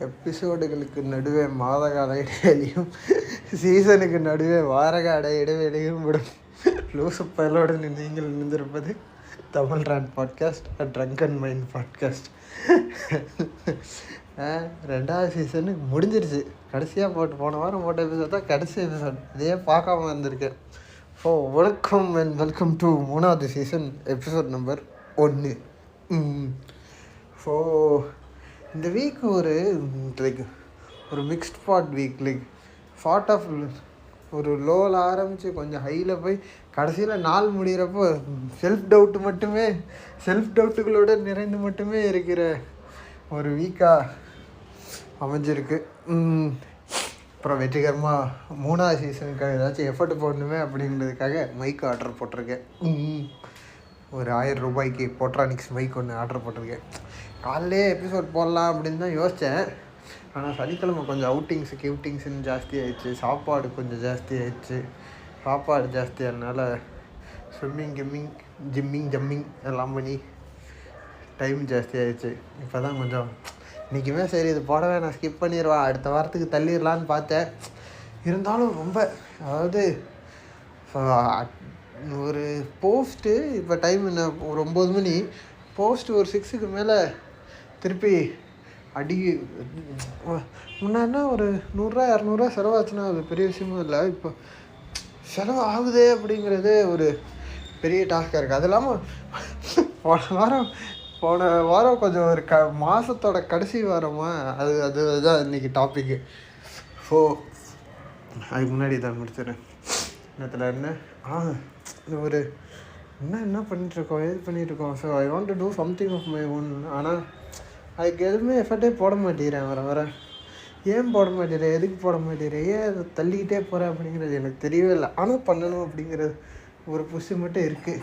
எபிசோடுகளுக்கு நடுவே மாதகால இடைவெளியும் சீசனுக்கு நடுவே வாரகால இடைவெளியும் விடும் லூசு பயலோடு நீங்கள் நின்றிருப்பது தமிழ் ரான் பாட்காஸ்ட், ட்ரங்கன் மைண்ட் பாட்காஸ்ட். 2வது சீசனு முடிஞ்சிருச்சு. கடைசியாக போன வாரம் போட்ட எபிசோட் தான் கடைசி எபிசோட். இதையே பார்க்காம இருந்திருக்கேன். வெல்கம் அண்ட் வெல்கம் டு 3வது சீசன், எபிசோட் நம்பர் 1. இந்த வீக் ஒரு மிக்ஸ்ட் வீக், ஃபார்ட் ஆஃப் ஒரு லோவில் ஆரம்பித்து கொஞ்சம் ஹையில் போய் கடைசியில் நாள் முடிகிறப்போ செல்ஃப் டவுட்டுகளோடு நிறைந்து மட்டுமே இருக்கிற ஒரு வீக்காக அமைஞ்சிருக்கு. அப்புறம் வெற்றிகரமாக 3வது சீசனுக்காக ஏதாச்சும் எஃபர்ட் போடணுமே அப்படின்றதுக்காக மைக் ஆர்டர் போட்டிருக்கேன். ஒரு 1000 ரூபாய்க்கு போட்ரானிக்ஸ் மைக் ஒன்று ஆர்டர் போட்டிருக்கேன். காலையிலே எபிசோட் போடலாம் அப்படின்னு தான் யோசித்தேன். ஆனால் சனிக்கிழமை கொஞ்சம் கியூட்டிங்ஸ்ன்னு ஜாஸ்தி ஆகிடுச்சு. சாப்பாடு கொஞ்சம் ஜாஸ்தி ஆகிடுச்சு. சாப்பாடு ஜாஸ்தியானால ஜிம்மிங் எல்லாம் பண்ணி டைம் ஜாஸ்தி ஆகிடுச்சு. இப்போ தான் கொஞ்சம் இன்றைக்குமே சரி இது போடவே நான் ஸ்கிப் பண்ணிடுவேன், அடுத்த வாரத்துக்கு தள்ளிடலான்னு பார்த்தேன். இருந்தாலும் ரொம்ப ஒரு போஸ்ட்டு இப்போ டைம் என்ன ஒரு 9 மணி, போஸ்ட்டு ஒரு 6க்கு மேலே திருப்பி முன்னாடினா ஒரு 100-200 செலவாச்சுன்னா அது பெரிய விஷயமும் இல்லை. இப்போ செலவு ஆகுதே அப்படிங்கிறது ஒரு பெரிய டாஸ்காக இருக்குது. அது இல்லாமல் போன வாரம் கொஞ்சம் ஒரு மாதத்தோட கடைசி வாரமாக அதுதான் இன்றைக்கி டாப்பிக்கு. அதுக்கு முன்னாடி தான் முடிச்சிடறேன். என்ன பண்ணிகிட்ருக்கோம். So I want to do something of my own. ஆனால் அதுக்கு எதுவுமே எஃபர்ட்டே போட மாட்டேங்கிறேன். வர ஏன் போட மாட்டேறேன், எதுக்கு போட மாட்டேறேன், ஏன் அதை தள்ளிக்கிட்டே போகிறேன் அப்படிங்கிறது எனக்கு தெரியவே இல்லை. ஆனால் பண்ணணும் அப்படிங்கிறது ஒரு புஷ் மட்டும் இருக்குது.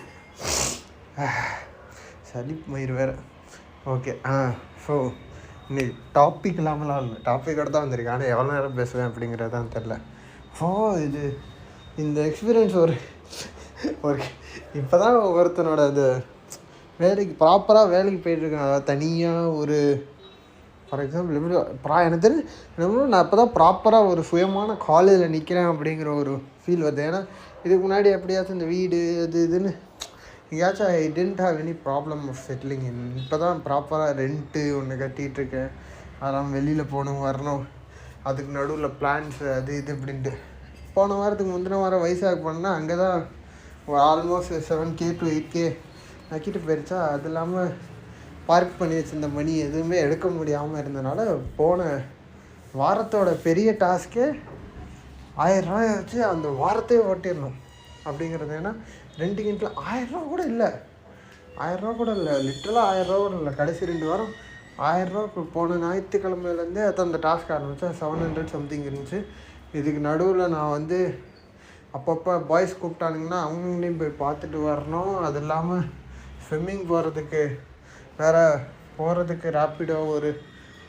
சலிப்பு மயிர் வேறு. ஓகே. ஸோ இன்னைக்கு டாபிக் இல்லாமலாம் இல்லை, டாப்பிக்கோடு தான் வந்திருக்கு. ஆனால் எவ்வளோ நேரம் பேசுவேன் அப்படிங்கிறது தான் தெரில. இந்த எக்ஸ்பீரியன்ஸ் ஒரு இப்போ தான் ஒருத்தனோட அந்த ப்ராப்பராக வேலைக்கு போயிட்டுருக்கேன். அதாவது தனியாக ஒரு ஃபார் எக்ஸாம்பிள் எனக்கு தெரிஞ்சு நான் இப்போ தான் ப்ராப்பராக ஒரு சுயமான காலேஜில் நிற்கிறேன் அப்படிங்கிற ஒரு ஃபீல் வருது. ஏன்னா இதுக்கு முன்னாடி எப்படியாச்சும் இந்த வீடு இதுன்னு எங்கேயாச்சும் I tend have any problem of settling in. இப்போ தான் ப்ராப்பராக ரெண்ட்டு ஒன்று கட்டிகிட்ருக்கேன். அதெல்லாம் வெளியில் போகணும் வரணும், அதுக்கு நடுவில் பிளான்ஸ் இது இப்படின்ட்டு. போன வாரத்துக்கு முந்தின வாரம் வயசாக போனேன்னா அங்கே தான் ஒரு ஆல்மோஸ்ட் 7K to 8K நக்கிட்டு போயிடுச்சா. அது இல்லாமல் பார்க் பண்ணி வச்சுருந்த மணி எதுவுமே எடுக்க முடியாமல் இருந்தனால போன வாரத்தோட பெரிய டாஸ்க்கே 1000 ரூபாய் வச்சு அந்த வாரத்தையே ஓட்டிடணும் அப்படிங்கிறது. ஏன்னா 2 கிண்டில் 1000 ரூபா கூட இல்லை, லிட்டரலாக 1000 ரூபா கூட இல்லை. கடைசி 2 வாரம் 1000 ரூபா. போன ஞாயிற்றுக்கிழமையிலேருந்தே அந்த டாஸ்க் ஆரம்பித்தா 700 சம்திங் இருந்துச்சு. இதுக்கு நடுவில் நான் அப்பப்போ பாய்ஸ் கூப்பிட்டானுங்கன்னா அவங்களையும் போய் பார்த்துட்டு வரணும். அது இல்லாமல் ஸ்விம்மிங் போகிறதுக்கு ரேப்பிடோ ஒரு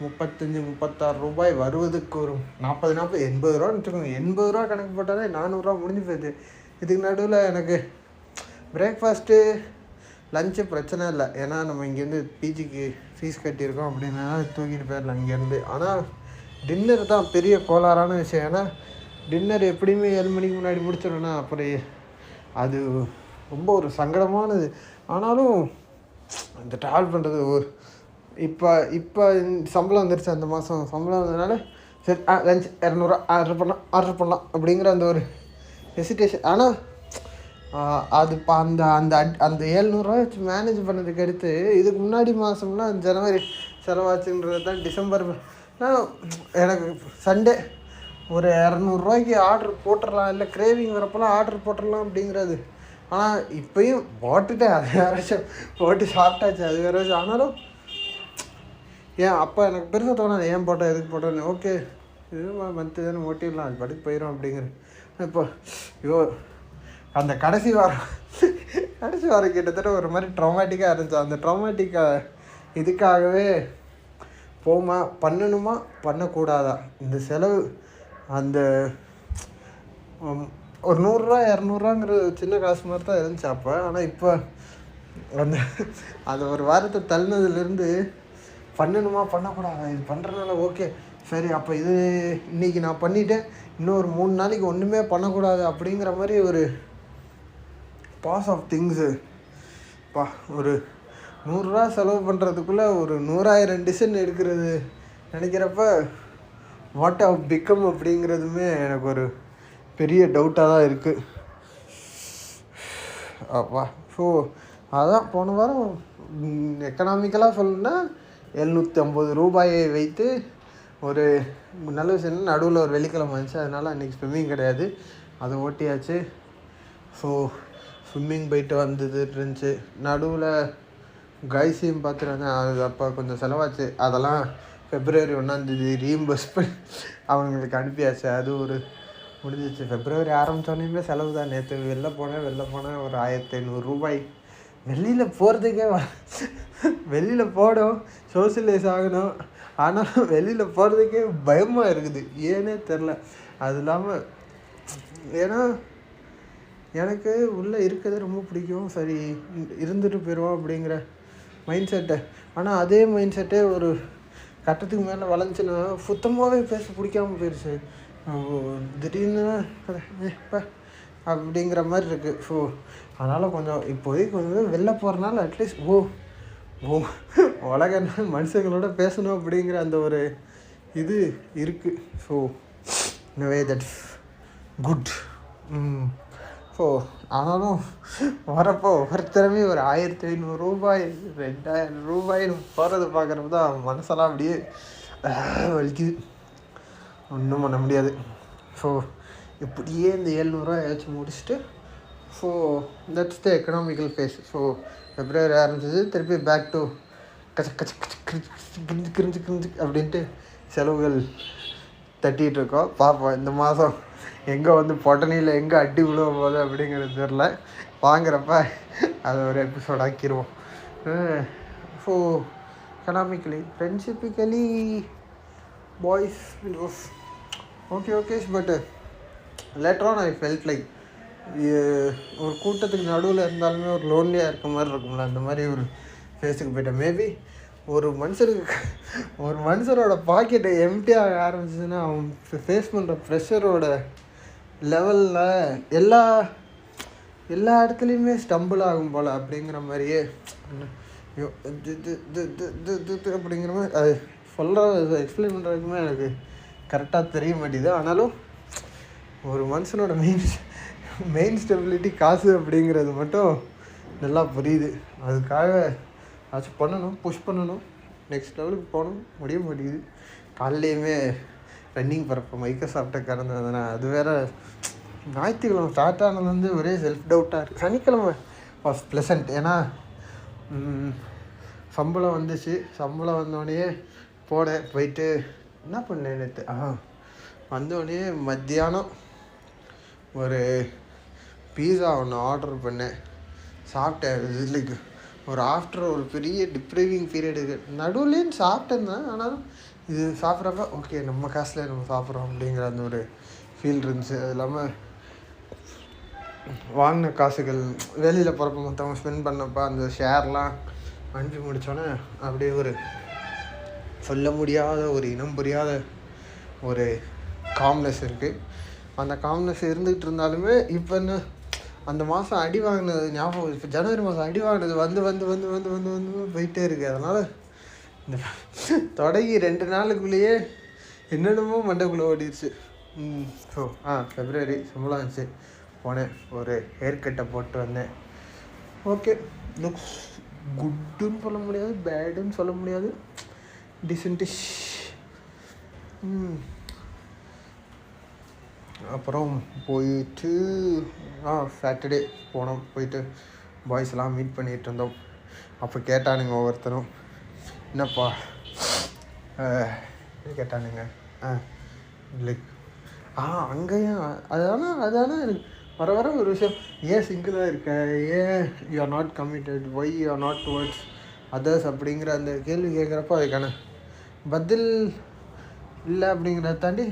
35-36 ரூபாய், வருவதுக்கு ஒரு 40-80 80 ரூபான்னு வச்சுக்கோங்க. 80 ரூபா கணக்கு போட்டாலே 400 ரூபா முடிஞ்சு போயிடுது. இதுக்கு நடுவில் எனக்கு பிரேக்ஃபாஸ்ட்டு லஞ்சு பிரச்சனை இல்லை, ஏன்னா நம்ம இங்கேருந்து பிஜிக்கு ஃபீஸ் கட்டியிருக்கோம் அப்படின்னா தூக்கிட்டு போயிடலாம் இங்கேருந்து. ஆனால் டின்னர் தான் பெரிய கோளாறான விஷயம். ஏன்னா டின்னர் எப்படியுமே 7 மணிக்கு முன்னாடி முடிச்சிடணும்னா அப்புறம் அது ரொம்ப ஒரு சங்கடமானது. ஆனாலும் இந்த ட்ராவல் பண்ணுறது இப்போ சம்பளம் வந்துருச்சு. அந்த மாதம் சம்பளம் வந்ததுனால சரி லஞ்ச் 200 ஆர்டர் பண்ணலாம் அப்படிங்கிற அந்த ஒரு ஹெசிடேஷன். ஆனால் அது அந்த அந்த அந்த 700 ரூபா வச்சு மேனேஜ் பண்ணதுக்கு அடுத்து இதுக்கு முன்னாடி மாதம்லாம் ஜனவரி செலவாச்சுன்றது தான் டிசம்பர். எனக்கு சண்டே ஒரு 200 ரூபாய்க்கு ஆர்டர் போட்டுடலாம், இல்லை கிரேவிங் வரப்போலாம் ஆர்டர் போட்டுடலாம் அப்படிங்கிறது. ஆனால் இப்போயும் போட்டுட்டேன், அது வேறாச்சும் போட்டு சாப்பிட்டாச்சு, அது வேறாச்சும். ஆனாலும் ஏன் அப்போ எனக்கு பெருசாக தோணாது, ஏன் போட்டேன் எதுக்கு போட்டேன்னு. ஓகே இது மந்த்து தானே ஓட்டிடலாம், அது படிக்க போயிடும் அப்படிங்கிறது. இப்போ அந்த கடைசி வாரம் கிட்டத்தட்ட ஒரு மாதிரி ட்ராமேட்டிக்காக இருந்துச்சு. அந்த ட்ராமேட்டிக்காக இதுக்காகவே பண்ணணுமா பண்ணக்கூடாதா, இந்த செலவு அந்த ஒரு 100 ரூபா 200 ரூபாங்கிறது சின்ன காசு மாதிரி தான் இருந்துச்சு அப்போ. ஆனால் இப்போ அந்த ஒரு வாரத்தை தள்ளினதுலேருந்து பண்ணணுமா பண்ணக்கூடாது, இது பண்ணுறதுனால ஓகே சரி அப்போ இது இன்றைக்கி நான் பண்ணிவிட்டேன், இன்னொரு 3 நாளைக்கு ஒன்றுமே பண்ணக்கூடாது அப்படிங்கிற மாதிரி ஒரு பாஸ் ஆஃப் திங்ஸு. ஒரு 100 ரூபா செலவு பண்ணுறதுக்குள்ளே ஒரு 100,000 டிசிஷன் எடுக்கிறது நினைக்கிறப்ப வாட் ஹவ் பிகம் அப்படிங்கிறதுமே எனக்கு ஒரு பெரிய டவுட்டாக தான் இருக்குது. அப்பா ஸோ அதான் போன வாரம் எக்கனாமிக்கலாக சொல்லணுன்னா 750 ரூபாயை வைத்து ஒரு நல்ல விஷயம். நடுவில் ஒரு வெள்ளிக்கிழமை வந்துச்சு, அதனால் அன்றைக்கி ஸ்விம்மிங் கிடையாது, அதை ஓட்டியாச்சு. ஸோ ஸ்விம்மிங் போயிட்டு வந்தது இருந்துச்சு. நடுவில் கைஸையும் பார்த்துட்டு வந்தேன், அது அப்போ கொஞ்சம் செலவாச்சு. அதெல்லாம் February 1 ரீஇம்பர்ஸ் பண்ணி அவங்களுக்கு அனுப்பியாச்சு. அது ஒரு முடிஞ்சிச்சு. February ஆரம்பித்தோன்னே செலவு தான். நேற்று வெளில போனேன் ஒரு 1500 ரூபாய். வெளியில் போகிறதுக்கே வெளியில் போகணும், சோஷியலைஸ் ஆகணும், ஆனால் வெளியில் போகிறதுக்கே பயமாக இருக்குது, ஏன்னே தெரில. அது இல்லாமல் ஏன்னா எனக்கு உள்ளே இருக்கிறது ரொம்ப பிடிக்கும், சரி இருந்துட்டு போயிடுவோம் அப்படிங்கிற மைண்ட் செட்டு. ஆனால் அதே மைண்ட் செட்டே ஒரு கட்டத்துக்கு மேலே வளைஞ்சுன்னா சுத்தமாகவே பேச பிடிக்காமல் போயிடுச்சு. திடீர்னு இப்போ அப்படிங்கிற மாதிரி இருக்குது. ஸோ அதனால் கொஞ்சம் இப்போதைக்கு கொஞ்சம் வெளில போகிறனால அட்லீஸ்ட் உலக மனுஷங்களோட பேசணும் அப்படிங்கிற அந்த ஒரு இது இருக்குது. So anyway that's good. So ஆனாலும் வரப்போ ஒவ்வொருத்தரமே ஒரு 1500 ரூபாய் 2000 ரூபாய்னு போகிறது பார்க்குறப்ப தான் மனசெல்லாம் அப்படியே வலிக்குது, ஒன்றும் பண்ண முடியாது. ஸோ இப்படியே இந்த 700 ரூபா ஏதாச்சும் முடிச்சுட்டு so that's the economical phase. So February ஆரம்பிச்சது, திருப்பி பேக் டு கிரிஞ்சு அப்படின்ட்டு செலவுகள் தட்டிகிட்டு இருக்கோம். பார்ப்போம் இந்த மாதம் எங்கே வந்து பொட்டனியில் எங்கே அடி விழுவ போகுது அப்படிங்கிறது தெரில. வாங்குறப்ப அதை ஒரு எபிசோட் ஆக்கிடுவோம். So economically friendshipically boys okay but later on I felt like ஒரு கூட்டத்துக்கு நடுவில் இருந்தாலுமே ஒரு லோன்லியாக இருக்க மாதிரி இருக்கும்ல, அந்த மாதிரி ஒரு ஃபேஸுக்கு போய்ட்டேன். மேபி ஒரு மனுஷனோட பாக்கெட்டை எம்டியாக ஆரம்பிச்சிதுன்னா அவன் ஃபேஸ் பண்ணுற ப்ரெஷரோட லெவலில் எல்லா இடத்துலையுமே ஸ்டம்பிள் ஆகும் போல் அப்படிங்கிற மாதிரியே அப்படிங்கிற மாதிரி அது எக்ஸ்பிளைன் பண்ணுறதுக்குமே எனக்கு கரெக்டாக தெரிய மாட்டேங்குது. ஆனாலும் ஒரு மனுஷனோட மெயின் ஸ்டெபிலிட்டி காசு அப்படிங்கிறது மட்டும் நல்லா புரியுது. அதுக்காக ஆச்சும் பண்ணணும், புஷ் பண்ணணும், நெக்ஸ்ட் லெவலுக்கு போகணும், முடிய மாட்டேங்குது. காலையிலையுமே ரன்னிங் பரப்ப மைக்ரோசாஃப்ட்டை கறந்ததுனா அது வேறு. ஞாயிற்றுக்கிழமை ஸ்டார்ட் ஆனது வந்து ஒரே செல்ஃப் டவுட்டாக இருக்குது. சனிக்கிழமை வாஸ் ப்ளசண்ட், ஏன்னா சம்பளம் வந்துச்சு. சம்பளம் வந்தோடனே போயிட்டு என்ன பண்ணேன் நேற்று வந்தோடனே மத்தியானம் ஒரு பீஸா ஒன்று ஆர்டர் பண்ணேன், சாப்பிட்டேன். இதுலைக்கு ஒரு ஆஃப்டர் ஒரு பெரிய டிப்ரைவிங் பீரியடுக்கு நடுவுலேயும் சாப்பிட்டேன் தான். ஆனாலும் இது சாப்பிட்றப்ப ஓகே நம்ம காசில் நம்ம சாப்பிட்றோம் அப்படிங்கிற அந்த ஒரு ஃபீல் இருந்துச்சு. அது இல்லாமல் வாங்கின காசுகள் வெளியில் போகிறப்ப மற்றவங்க ஸ்பெண்ட் பண்ணப்போ அந்த ஷேர்லாம் அனுப்பி முடித்தோன்னே அப்படியே ஒரு சொல்ல முடியாத ஒரு இனம் புரியாத ஒரு காம்னஸ் இருக்குது. அந்த காம்னஸ் இருந்துகிட்டு இருந்தாலுமே இப்போ என்ன அந்த மாதம் அடி வாங்கினது ஞாபகம், இப்போ ஜனவரி மாதம் அடி வாங்கினது வந்து வந்து வந்து வந்து வந்து வந்து போயிட்டே இருக்குது. அதனால் இந்த தொடங்கி 2 நாளுக்குள்ளேயே என்னென்னமோ மண்டைக்குள்ளே ஓடிடுச்சு. ஸோ February சம்பளம் இருந்துச்சு, போனேன், ஒரு ஹேர் கட்டை போட்டு வந்தேன். ஓகே, லுக்ஸ் குட்டுன்னு சொல்ல முடியாது, பேடுன்னு சொல்ல முடியாது, டிசென்டிஷ். அப்புறம் போயிட்டு சாட்டர்டே போனோம். போயிட்டு பாய்ஸ்லாம் மீட் பண்ணிகிட்டு இருந்தோம். அப்போ கேட்டானுங்க ஒவ்வொருத்தரும், என்னப்பா கேட்டானுங்க லைக் அங்கேயும் அதான எனக்கு வர ஒரு விஷயம், ஏன் சிங்கிளாக இருக்க, ஏன் you are not committed, why you are not towards others அப்படிங்கிற அந்த கேள்வி கேட்குறப்போ அதுக்கான பதில் இல்லை அப்படிங்கிறத தாண்டி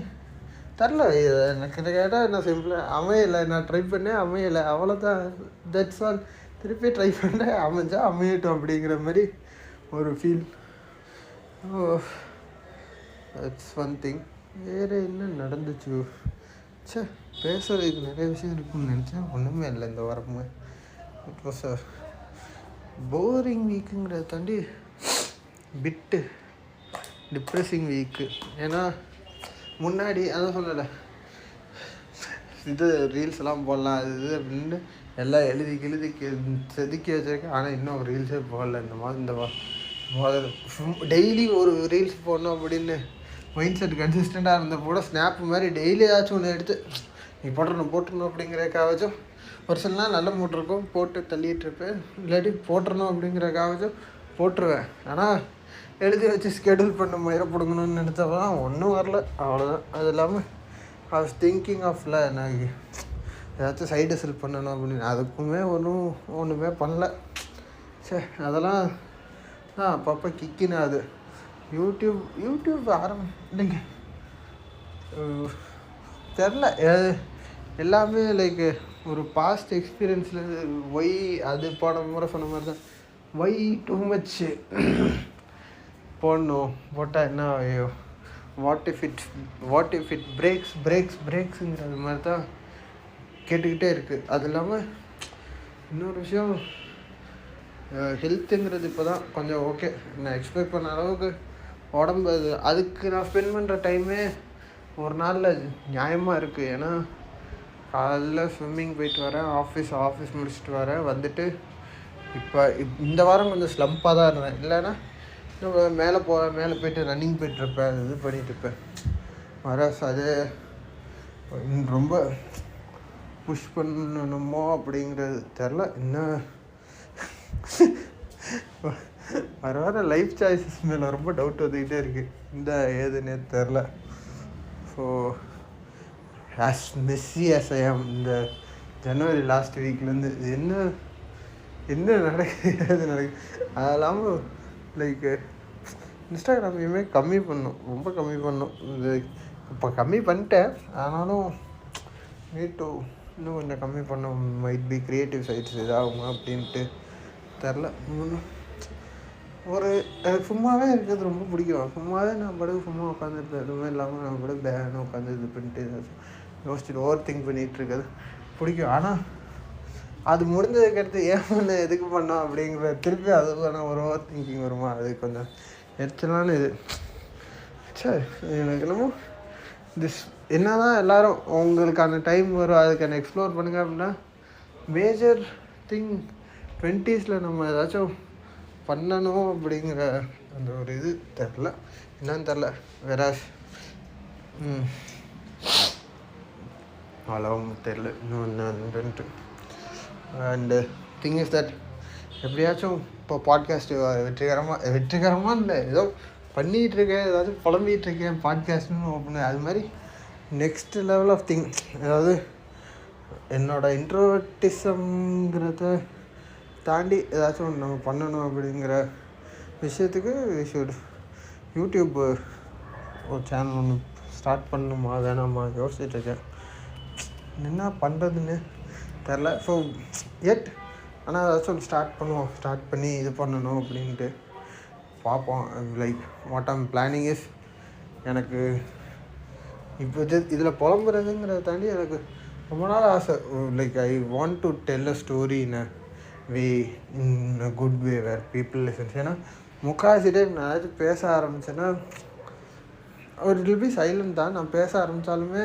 தரல. எனக்கு கேட்டால் என்ன சிம்பிளாக அமையலை, நான் ட்ரை பண்ணேன் அமையலை, அவ்வளோதான், தட்ஸ் ஆல். திருப்பி ட்ரை பண்ணேன், அமைஞ்சா அமையட்டும் அப்படிங்கிற மாதிரி ஒரு feel. Oh, that's one thing. வேறு என்ன நடந்துச்சு? சே, பேசுறதுக்கு நிறைய விஷயம் இருக்குன்னு நினச்சேன். ஒன்றுமே இல்லை இந்த வாரமே. இட் வாஸ் அ போரிங் வீக்குங்கிறத தாண்டி பிட்டு டிப்ரெஸிங் வீக்கு. ஏன்னா முன்னாடி அதான் சொல்லலை, இது ரீல்ஸ் எல்லாம் போடலாம் அது இது அப்படின்னு எல்லாம் எழுதி செதுக்கி வச்சுருக்கேன். ஆனால் இன்னும் ரீல்ஸே போடல இந்த டெய்லி ஒரு ரீல்ஸ் போடணும் அப்படின்னு மைண்ட் செட் கன்சிஸ்டண்ட்டாக இருந்த கூட ஸ்னாப் மாதிரி டெய்லி ஏதாச்சும் ஒன்று எடுத்து நீ போட்டுடணும் அப்படிங்கிறக்காச்சும் ஒரு சில நாள் நல்ல மூட் இருக்கும், போட்டு தள்ளிகிட்ருப்பேன். இல்லாட்டி போட்டுடணும் அப்படிங்கிறக்காச்சும் போட்டுருவேன். ஆனால் எழுதி வச்சு ஸ்கெடியூல் பண்ண முயறப்படுங்கணும்னு நினச்சப்பதான் ஒன்றும் வரல, அவ்வளோதான். அது இல்லாமல் ஐ வாஸ் திங்கிங் ஆஃப்ல எனக்கு ஏதாச்சும் சைடு ஹஸ்ல் பண்ணணும் அப்படின்னு, அதுக்குமே ஒன்றுமே பண்ணல. சே, அதெல்லாம் அப்பப்போ கிக்கினா அது யூடியூப் இல்லைங்க, தெரில. எல்லாமே லைக் ஒரு பாஸ்ட் எக்ஸ்பீரியன்ஸில் ஒய் அது போன முறை சொன்ன மாதிரி தான், ஒய் டூ மச் போட்டால் என்ன ஆகும், வாட் இஃப் இட் பிரேக்ஸுங்கிறது மாதிரி தான் கேட்டுக்கிட்டே இருக்குது. அது இல்லாமல் இன்னொரு விஷயம், ஹெல்த்துங்கிறது இப்போ தான் கொஞ்சம் ஓகே. நான் எக்ஸ்பெக்ட் பண்ண அளவுக்கு உடம்பு அதுக்கு நான் ஸ்பெண்ட் பண்ணுற டைமே ஒரு நாளில் நியாயமாக இருக்குது. ஏன்னா காலைல ஸ்விம்மிங் போயிட்டு வரேன், ஆஃபீஸ் முடிச்சுட்டு வரேன், வந்துட்டு இப்போ இந்த வாரம் கொஞ்சம் ஸ்லம்பாக தான் இருந்தேன். இல்லைன்னா இன்னும் மேலே போயிட்டு ரன்னிங் போயிட்டுருப்பேன், இது பண்ணிகிட்ருப்பேன். அது ரொம்ப புஷ் பண்ணணுமோ அப்படிங்கிறது தெரில. இன்னும் வர லைஃப் சாய்ஸஸ் மேலே ரொம்ப டவுட் வந்துக்கிட்டே இருக்குது. இந்த ஏதுன்னே தெரில. So as Messi as I ஆம், இந்த ஜனவரி லாஸ்ட் வீக்லேருந்து என்ன நடக்குது அது இல்லாமல் லைக் இன்ஸ்டாகிராம் இனிமேல் ரொம்ப கம்மி பண்ணணும். இது இப்போ கம்மி பண்ணிட்டேன், ஆனாலும் நீட்டு இன்னும் கொஞ்சம் கம்மி பண்ண மைட் பி க்ரியேட்டிவ் சைட்ஸ் இதாகுங்க அப்படின்ட்டு தெரில. ஒரு சும்மாவே இருக்கிறது ரொம்ப பிடிக்கும். சும்மாவே நான் சும்மா உட்காந்துருப்பேன், எதுவுமே இல்லாமல் நான் பேன்னு உட்காந்து இது பண்ணிட்டு யோசிச்சுட்டு ஓவர் திங்க் பண்ணிகிட்டு இருக்கிறது பிடிக்கும். ஆனால் அது முடிஞ்சதுக்கடுத்து ஏன் எதுக்கு பண்ணோம் அப்படிங்கிற திருப்பி அது பண்ணால் ஒரு ஓவர் திங்கிங் வருமா, அது கொஞ்சம் எரிச்சலான இது. சரி, எனக்கு என்னமோ என்ன தான் எல்லோரும் உங்களுக்கான டைம் வரும், அதுக்கான எக்ஸ்ப்ளோர் பண்ணுங்க அப்படின்னா மேஜர் திங் 20s நம்ம ஏதாச்சும் பண்ணணும் அப்படிங்கிற அந்த ஒரு இது தெரில, என்னன்னு தெரில. வேற அவ்வளோவும் தெரில இன்னொன்று. அண்டு திங் இஸ் தட் எப்படியாச்சும் இப்போ பாட்காஸ்ட்டு வெற்றிகரமாக இல்லை, ஏதோ பண்ணிகிட்ருக்கேன், ஏதாவது புலம்பிகிட்ருக்கேன் பாட்காஸ்ட்னு ஓப்பன். அது மாதிரி நெக்ஸ்ட் லெவல் ஆஃப் திங், அதாவது என்னோடய இன்ட்ரோவர்ட்டிசம்ங்கிறத தாண்டி ஏதாச்சும் ஒன்று நம்ம பண்ணணும் அப்படிங்கிற விஷயத்துக்கு யூடியூப் ஒரு சேனல் ஒன்று ஸ்டார்ட் பண்ணணுமா வேணாமா யோசிச்சுட்ருக்கேன். என்ன பண்ணுறதுன்னு தெரில. ஸோ ஆனால் ஏதாச்சும் ஒன்று ஸ்டார்ட் பண்ணி இது பண்ணணும் அப்படின்ட்டு பார்ப்போம். Like what I'm planning is, எனக்கு இப்போ இதில் புலம்புறதுங்கிறத தாண்டி எனக்கு ரொம்ப நாள் ஆசை. Like I want to tell a story in a way, in a good way where people listens. ஏன்னா முக்கால்வாசி டைம் நான் ஏதாச்சும் பேச ஆரம்பித்தேன்னா ஒரு இட் வில் பி சைலண்ட் தான். நான் பேச ஆரம்பித்தாலுமே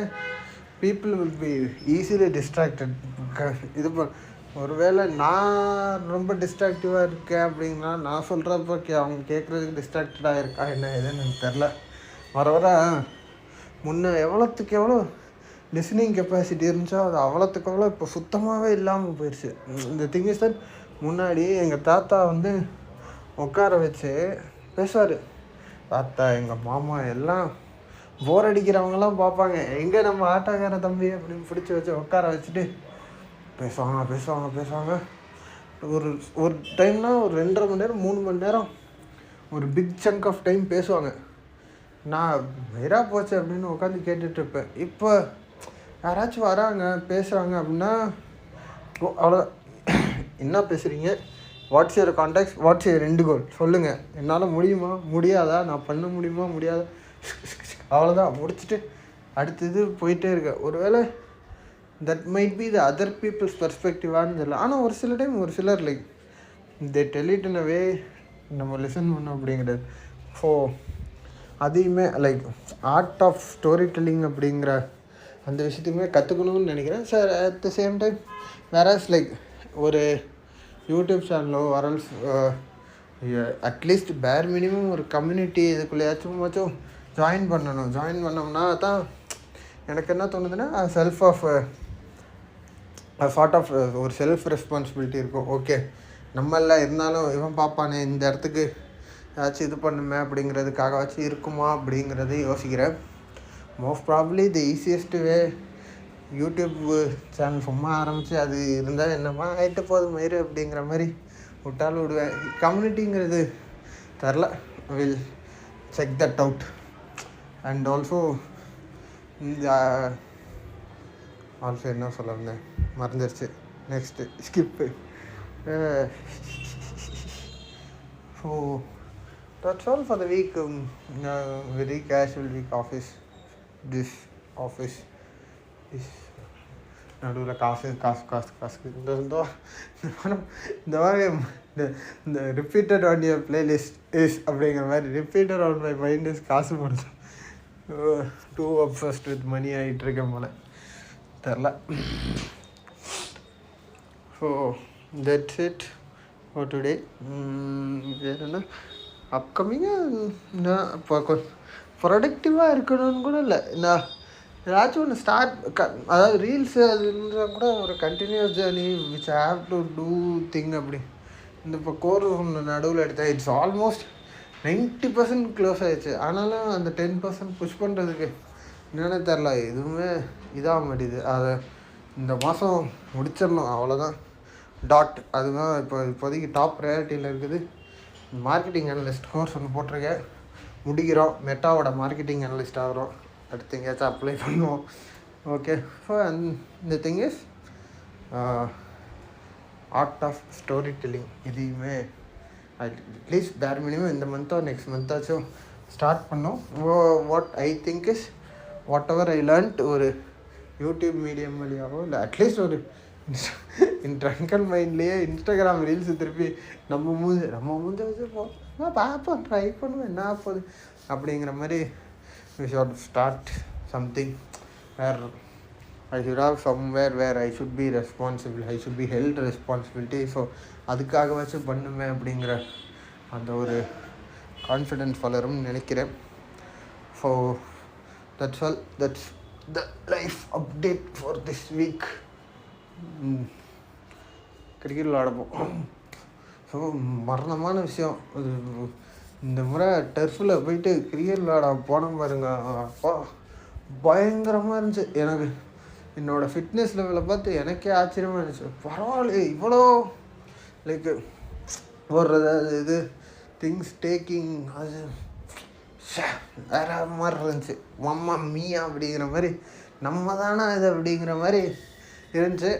people will be easily distracted. இது ஒருவேளை நான் ரொம்ப டிஸ்ட்ராக்டிவாக இருக்கேன் அப்படின்னா நான் சொல்கிறப்ப அவங்க கேட்குறதுக்கு டிஸ்ட்ராக்டடாக இருக்கா என்ன எதுன்னு எனக்கு தெரில. வர முன்ன எவ்வளோத்துக்கு எவ்வளோ லிஸ்னிங் கெப்பாசிட்டி இருந்துச்சோ அது அவ்வளோத்துக்கு எவ்வளோ இப்போ சுத்தமாகவே இல்லாமல் போயிடுச்சு. இந்த திங் இஸ் தட் முன்னாடி எங்கள் தாத்தா உட்கார வச்சு பேசுவார். தாத்தா, எங்கள் மாமா எல்லாம் போர் அடிக்கிறவங்கலாம் பார்ப்பாங்க, எங்கே நம்ம ஆட்டாக்கார தம்பி அப்படின்னு பிடிச்சி வச்சு உட்கார வச்சுட்டு பேசுவாங்க. ஒரு டைம்னால் ஒரு 2.5 மணி நேரம் 3 மணி நேரம் ஒரு பிக் சங்க் ஆஃப் டைம் பேசுவாங்க. நான் வெறாக போச்சு அப்படின்னு உட்காந்து கேட்டுட்ருப்பேன். இப்போ யாராச்சும் வராங்க பேசுகிறாங்க அப்படின்னா அவ்வளோ என்ன பேசுகிறீங்க, what's your contacts, what's your end goal சொல்லுங்கள். என்னால் முடியுமா முடியாதா, நான் பண்ண முடியுமா முடியாதா, அவ்வளோதான் முடிச்சுட்டு அடுத்தது போயிட்டே இருக்கேன். ஒருவேளை that might be the other people's பெர்ஸ்பெக்டிவான்னு தெரியல. ஆனால் ஒரு சில டைம் ஒரு சிலர் like they tell it in a way நம்ம லிசன் பண்ணோம் அப்படிங்கிறது. ஸோ அதையுமே like art of story telling அப்படிங்கிற அந்த விஷயத்தையுமே கற்றுக்கணும்னு நினைக்கிறேன். Sir at the same time வேறஸ் லைக் ஒரு யூடியூப் சேனலோ வரல்ஸ் அட்லீஸ்ட் பேர் மினிமம் ஒரு கம்யூனிட்டி இதுக்குள்ளேயாச்சும் ஜாயின் பண்ணணும். ஜாயின் பண்ணோம்னா தான் எனக்கு என்ன தோணுதுன்னா செல்ஃப் ஆஃப் சார்ட் ஆஃப் ஒரு செல்ஃப் ரெஸ்பான்சிபிலிட்டி இருக்கும். ஓகே நம்மளாம் இருந்தாலும் இவன் பார்ப்பானே இந்த இடத்துக்கு ஏதாச்சும் இது பண்ணுமே அப்படிங்கிறதுக்காகவாச்சும் இருக்குமா அப்படிங்கிறது யோசிக்கிறேன். மோஸ்ட் ப்ராபப்ளி தி ஈஸியஸ்ட் வே யூடியூப் சேனல் சும்மா ஆரம்பித்து அது இருந்தால் என்னம்மா ஆகிட்டு போகுது மயிறு அப்படிங்கிற மாதிரி விட்டாலும் விடுவேன். கம்யூனிட்டிங்கிறது தெரில, will check that out. And also also என்ன சொல்ல வந்தேன் மறந்துடுச்சு. Next skip. So that's all for the week. Very casual week. This office is நடுவில் காசு இந்த மாதிரி இந்த repeated on your playlist is அப்படிங்கிற மாதிரி repeated on my mind is காசு போடுது. டூ அப்சஸ்ட் வித் மணி ஆகிட்டுருக்கேன் போல் தெரில. So that's it for today. வேறு என்ன அப்கமிங்காக நான் இப்போ ப்ரொடக்டிவாக இருக்கணும்னு கூட இல்லை. நான் ஏதாச்சும் ஒன்று அதாவது ரீல்ஸு அதுன்ற கூட ஒரு continuous journey which I have to do thing அப்படி. இந்த இப்போ கோர் ஒன்று நடுவில் எடுத்தேன். இட்ஸ் ஆல்மோஸ்ட் 90% க்ளோஸ் ஆகிடுச்சு. ஆனாலும் அந்த 10% புஷ் பண்ணுறதுக்கு என்னென்ன தெரில, எதுவுமே இதாக மாட்டேது. அதை இந்த மாதம் முடிச்சிடணும், அவ்வளோதான். அதுதான் இப்போதைக்கு டாப் ப்ரையாரிட்டியில் இருக்குது. மார்க்கெட்டிங் அனலிஸ்ட் கோர்ஸ் ஒன்று போட்டிருக்கேன், முடிக்கிறோம். மெட்டாவோட மார்க்கெட்டிங் அனலிஸ்ட் ஆகிறோம். அடுத்து எங்கேயாச்சும் அப்ளை பண்ணுவோம். ஓகே. ஸோ இந்த thing is art of story telling. இதையுமே அட்லீஸ்ட் பேர் மினிமம் இந்த மந்த்தோ நெக்ஸ்ட் மந்தாச்சும் ஸ்டார்ட் பண்ணோம். What I think is whatever I learned ஒரு யூடியூப் மீடியம் வழியாகவோ இல்லை அட்லீஸ்ட் ஒரு ட்ரங்கன் மைண்ட்லேயே இன்ஸ்டாகிராம் ரீல்ஸு திருப்பி நம்ம மூஞ்ச வச்சு பார்ப்போம், ட்ரை பண்ணுவோம், என்ன போகுது அப்படிங்கிற மாதிரி we should start something where I should have somewhere where I should be responsible, I should be held responsibility. So அதுக்காகவாச்சும் பண்ணுமே அப்படிங்கிற அந்த ஒரு கான்ஃபிடென்ஸ் வளரும்னு நினைக்கிறேன். So that's all. That's the life update for this week. Cricket விளாடப்போம். So மரணமான விஷயம் இந்த முறை டர்ஃபில் போயிட்டு கிரிக்கெட் விளாட போனோம் பாருங்க. அப்பா பயங்கரமாக இருந்துச்சு. எனக்கு என்னோடய ஃபிட்னஸ் லெவலை பார்த்து எனக்கே ஆச்சரியமாக இருந்துச்சு. பரவாயில்ல இவ்வளோ லைக் போடுறது இது திங்ஸ் டேக்கிங் அது வேறு மாதிரி இருந்துச்சு. மம்மா மீயா அப்படிங்கிற மாதிரி நம்ம தானே இது அப்படிங்கிற மாதிரி இருந்துச்சு.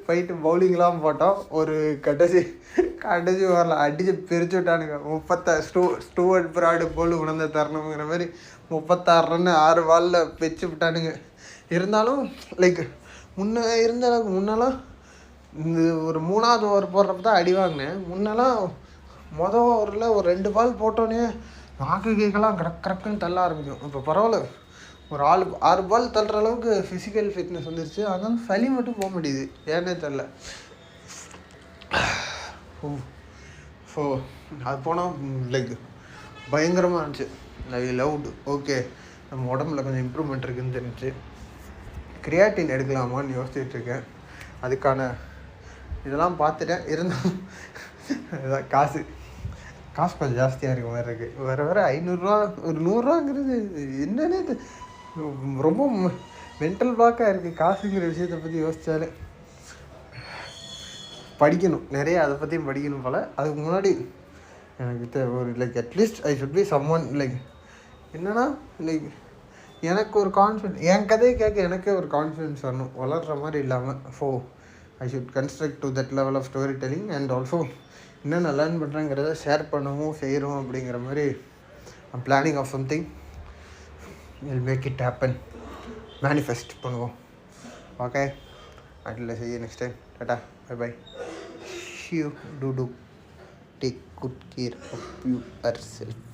போயிட்டு பவுலிங்லாம் போட்டோம். ஒரு கடைசி வரல அடித்து பிரித்து விட்டானுங்க. 36 ஸ்டூவர்ட் பிராடு போல் உணர்ந்த தரணுங்கிற மாதிரி 36 ரன்னு 6 பாலில் வச்சு விட்டானுங்க. இருந்தாலும் லைக் இருந்த அளவுக்கு முன்னெல்லாம் இந்த ஒரு 3ஆவது ஓவர் போடுறப்ப தான் அடி வாங்கினேன். முன்னெல்லாம் ஓவரில் ஒரு 2 பால் போட்டோன்னே நாக்கு கேக்கெல்லாம் கரெக்டுன்னு தள்ள ஆரம்பிக்கும். இப்போ பரவாயில்ல, ஒரு 6 பால் தள்ளுற அளவுக்கு ஃபிசிக்கல் ஃபிட்னஸ் வந்துருச்சு. அதனால சளி மட்டும் போக முடியுது, ஏன்னே தெரில. ஸோ அது போனால் லைக் பயங்கரமாக இருந்துச்சு. ஐ லவ்டு. ஓகே நம்ம உடம்புல கொஞ்சம் இம்ப்ரூவ்மெண்ட் இருக்குதுன்னு தெரிஞ்சு கிரியாட்டின் எடுக்கலாமான்னு யோசிச்சுட்ருக்கேன். அதுக்கான இதெல்லாம் பார்த்துட்டேன். இருந்தாலும் காசு கொஞ்சம் ஜாஸ்தியாக இருக்க மாதிரி இருக்குது. வேறு 500 ஒரு 100 ரூபாங்கிறது என்னன்னே ரொம்ப மென்டல் பிளாக்காக இருக்குது. காசுங்கிற விஷயத்தை பற்றி யோசித்தாலே படிக்கணும், நிறைய அதை பற்றியும் படிக்கணும் போல். அதுக்கு முன்னாடி எனக்கு ஒரு like at least I should be someone like என்னன்னா லைக் எனக்கு ஒரு கான்ஃபிடென்ஸ், என் கதையை கேட்க எனக்கே ஒரு கான்ஃபிடென்ஸ் வரணும், வளர்கிற மாதிரி இல்லாமல். So I should construct to that level of story telling and also என்னென்ன லேர்ன் பண்ணுறேங்கிறத ஷேர் பண்ணவும் செய்கிறோம் அப்படிங்கிற மாதிரி I'm planning of something. Will make it happen. Manifest பண்ணுவோம். ஓகே, அதில் see you next time. Tata, bye bye. See you. Do take good care of yourself.